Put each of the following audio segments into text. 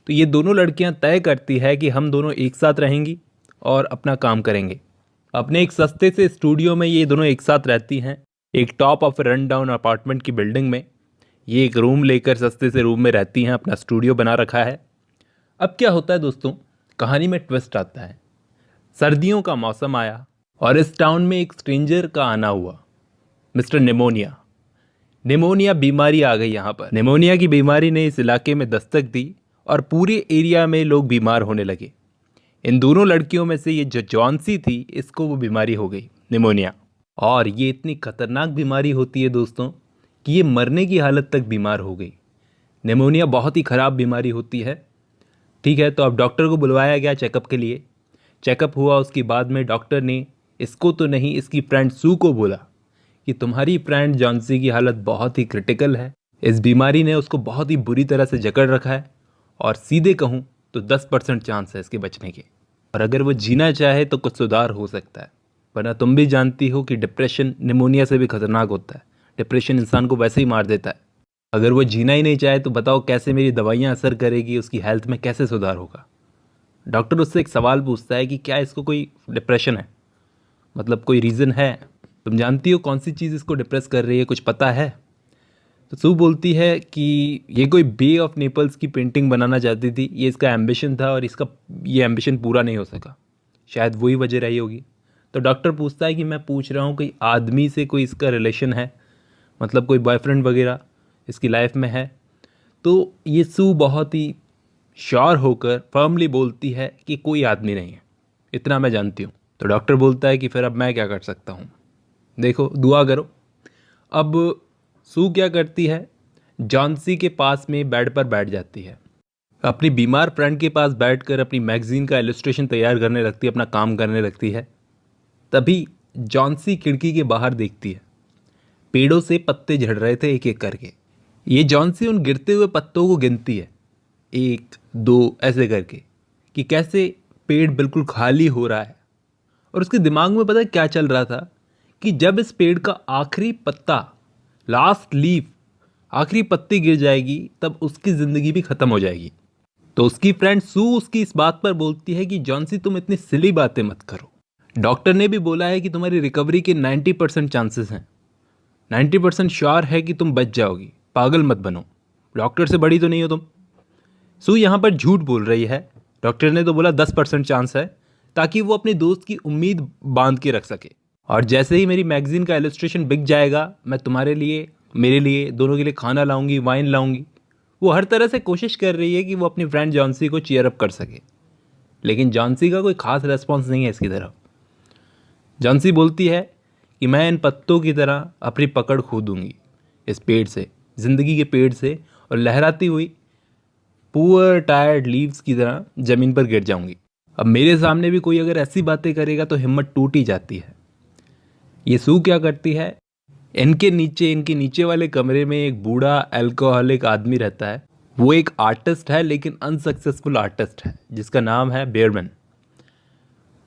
तो ये दोनों लड़कियां तय करती है कि हम दोनों एक साथ रहेंगी और अपना काम करेंगे। अपने एक सस्ते से स्टूडियो में ये दोनों एक साथ रहती हैं, एक top of run down apartment की बिल्डिंग में। ये एक रूम लेकर सस्ते से रूम में रहती हैं, अपना स्टूडियो बना रखा है। अब क्या होता है दोस्तों, कहानी में ट्विस्ट आता है। सर्दियों का मौसम आया और इस टाउन में एक स्ट्रेंजर का आना हुआ, मिस्टर निमोनिया। निमोनिया बीमारी आ गई यहाँ पर। निमोनिया की बीमारी ने इस इलाके में दस्तक दी और पूरे एरिया में लोग बीमार होने लगे। इन दोनों लड़कियों में से ये जो जॉन्सी थी, इसको वो बीमारी हो गई, निमोनिया। और ये इतनी खतरनाक बीमारी होती है दोस्तों कि ये मरने की हालत तक बीमार हो गई। निमोनिया बहुत ही ख़राब बीमारी होती है। ठीक है, तो अब डॉक्टर को बुलवाया गया चेकअप के लिए। चेकअप हुआ, उसके बाद में डॉक्टर ने इसको तो नहीं, इसकी फ्रेंड सू को बोला कि तुम्हारी फ्रेंड जॉन्सी की हालत बहुत ही क्रिटिकल है। इस बीमारी ने उसको बहुत ही बुरी तरह से जकड़ रखा है और सीधे कहूँ तो 10% चांस है इसके बचने के। और अगर वो जीना चाहे तो कुछ सुधार हो सकता है, वरना तुम भी जानती हो कि डिप्रेशन निमोनिया से भी खतरनाक होता है। डिप्रेशन इंसान को वैसे ही मार देता है। अगर वो जीना ही नहीं चाहे तो बताओ कैसे मेरी दवाइयाँ असर करेगी, उसकी हेल्थ में कैसे सुधार होगा। डॉक्टर उससे एक सवाल पूछता है कि क्या इसको कोई डिप्रेशन है, मतलब कोई रीज़न है, तुम जानती हो कौन सी चीज़ इसको डिप्रेस कर रही है, कुछ पता है? तो सू बोलती है कि ये कोई बे ऑफ नेपल्स की पेंटिंग बनाना चाहती थी, ये इसका एम्बिशन था और इसका ये एम्बिशन पूरा नहीं हो सका, शायद वही वजह रही होगी। तो डॉक्टर पूछता है कि मैं पूछ रहा हूँ कोई आदमी से कोई इसका रिलेशन है, मतलब कोई बॉयफ्रेंड वगैरह इसकी लाइफ में है? तो ये सू बहुत ही श्योर होकर फर्मली बोलती है कि कोई आदमी नहीं है, इतना मैं जानती हूँ। तो डॉक्टर बोलता है कि फिर अब मैं क्या कर सकता हूँ, देखो दुआ करो। अब सू क्या करती है, जॉन्सी के पास में बेड पर बैठ जाती है, अपनी बीमार फ्रेंड के पास बैठकर अपनी मैगजीन का इलस्ट्रेशन तैयार करने लगती है, अपना काम करने लगती है। तभी जॉन्सी खिड़की के बाहर देखती है, पेड़ों से पत्ते झड़ रहे थे एक एक करके। ये जॉन्सी उन गिरते हुए पत्तों को गिनती है, 1 2 ऐसे करके, कि कैसे पेड़ बिल्कुल खाली हो रहा है। और उसके दिमाग में पता है क्या चल रहा था कि जब इस पेड़ का आखिरी पत्ता, लास्ट लीफ, आखिरी पत्ती गिर जाएगी तब उसकी ज़िंदगी भी ख़त्म हो जाएगी। तो उसकी फ्रेंड सू उसकी इस बात पर बोलती है कि जॉन्सी तुम इतनी सिली बातें मत करो, डॉक्टर ने भी बोला है कि तुम्हारी रिकवरी के 90% चांसेस हैं, 90% श्योर है कि तुम बच जाओगी, पागल मत बनो, डॉक्टर से बड़ी तो नहीं हो तुम। सू यहाँ पर झूठ बोल रही है, डॉक्टर ने तो बोला 10% चांस है, ताकि वो अपने दोस्त की उम्मीद बांध के रख सके। और जैसे ही मेरी मैगजीन का इलस्ट्रेशन बिक जाएगा, मैं तुम्हारे लिए, मेरे लिए, दोनों के लिए खाना लाऊंगी, वाइन लाऊंगी। वो हर तरह से कोशिश कर रही है कि वो अपनी फ्रेंड जॉन्सी को चीयर अप कर सके, लेकिन जॉन्सी का कोई खास रेस्पॉन्स नहीं है इसकी तरफ। जॉन्सी बोलती है कि मैं इन पत्तों की तरह अपनी पकड़ खो दूंगी इस पेड़ से, ज़िंदगी के पेड़ से, और लहराती हुई पुअर टायर्ड लीव्स की तरह ज़मीन पर गिर जाऊंगी। अब मेरे सामने भी कोई अगर ऐसी बातें करेगा तो हिम्मत टूट ही जाती है। ये सू क्या करती है, इनके नीचे वाले कमरे में एक बूढ़ा अल्कोहलिक आदमी रहता है। वो एक आर्टिस्ट है, लेकिन अनसक्सेसफुल आर्टिस्ट है, जिसका नाम है बेयरमैन।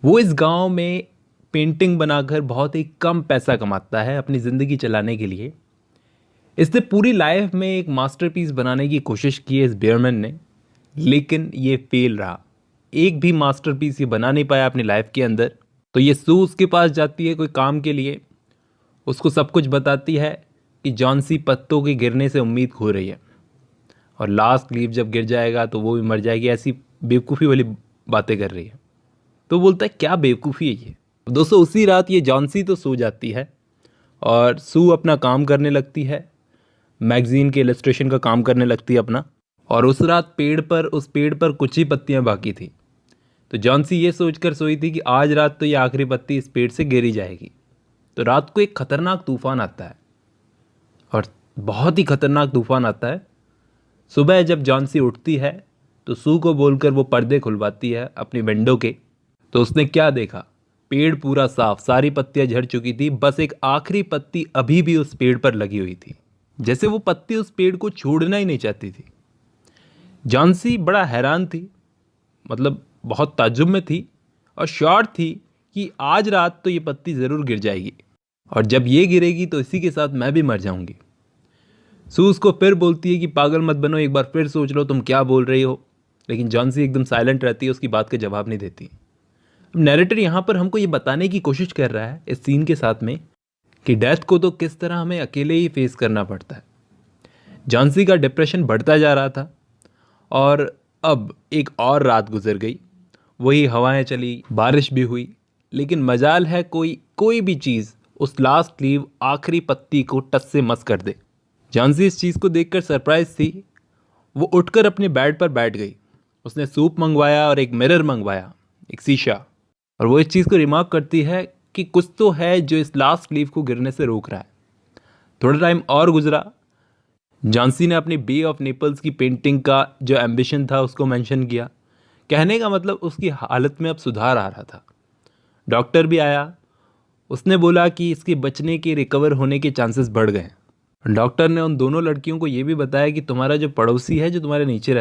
वो इस गांव में पेंटिंग बनाकर बहुत ही कम पैसा कमाता है अपनी ज़िंदगी चलाने के लिए। इसने पूरी लाइफ में एक मास्टरपीस बनाने की कोशिश की है इस बेयरमैन ने, लेकिन ये फेल रहा। एक भी मास्टरपीस ये बना नहीं पाया अपनी लाइफ के अंदर। तो ये सू उसके पास जाती है कोई काम के लिए, उसको सब कुछ बताती है कि जॉन्सी पत्तों के गिरने से उम्मीद खो रही है और लास्ट लीफ जब गिर जाएगा तो वो भी मर जाएगी। ऐसी बेवकूफ़ी वाली बातें कर रही है। तो बोलता है क्या बेवकूफ़ी है ये। दोस्तों उसी रात ये जॉन्सी तो सो जाती है और सू अपना काम करने लगती है, मैगजीन के इलस्ट्रेशन का काम करने लगती है अपना। और उस रात उस पेड़ पर कुछ ही पत्तियां बाकी थी। तो जॉन्सी ये सोचकर सोई थी कि आज रात तो ये आखिरी पत्ती इस पेड़ से गिरी जाएगी। तो रात को एक खतरनाक तूफान आता है, और बहुत ही खतरनाक तूफान आता है। सुबह जब जॉन्सी उठती है तो सू को बोलकर वो पर्दे खुलवाती है अपनी विंडो के। तो उसने क्या देखा, पेड़ पूरा साफ, सारी पत्तियां झड़ चुकी थी, बस एक आखिरी पत्ती अभी भी उस पेड़ पर लगी हुई थी, जैसे वो पत्ती उस पेड़ को छोड़ना ही नहीं चाहती थी। जॉन्सी बड़ा हैरान थी, मतलब बहुत ताज्जुब में थी और श्योर थी कि आज रात तो ये पत्ती ज़रूर गिर जाएगी, और जब ये गिरेगी तो इसी के साथ मैं भी मर जाऊंगी। सू उसको फिर बोलती है कि पागल मत बनो, एक बार फिर सोच लो तुम क्या बोल रही हो। लेकिन जॉन्सी एकदम साइलेंट रहती है, उसकी बात का जवाब नहीं देती। नैरेटर यहाँ पर हमको ये बताने की कोशिश कर रहा है इस सीन के साथ में कि डेथ को तो किस तरह हमें अकेले ही फेस करना पड़ता है। जॉन्सी का डिप्रेशन बढ़ता जा रहा था और अब एक और रात गुजर गई। वही हवाएं चली, बारिश भी हुई, लेकिन मजाल है कोई भी चीज़ उस लास्ट लीव आखिरी पत्ती को टस से मस कर दे। जॉन्सी इस चीज़ को देखकर सरप्राइज थी। वो उठकर अपने बेड पर बैठ गई। उसने सूप मंगवाया और एक मिरर मंगवाया, एक शीशा। और वो इस चीज़ को रिमार्क करती है कि कुछ तो है जो इस लास्ट लीव को गिरने से रोक रहा है। थोड़ा टाइम और गुजरा। जॉन्सी ने अपनी बे ऑफ नेपल्स की पेंटिंग का जो एम्बिशन था उसको मेंशन किया। कहने का मतलब उसकी हालत में अब सुधार आ रहा था। डॉक्टर भी आया। उसने बोला कि इसके बचने के, रिकवर होने के चांसेस बढ़ गए। डॉक्टर ने उन दोनों लड़कियों को ये भी बताया कि तुम्हारा जो पड़ोसी है, जो तुम्हारे नीचे रहता है,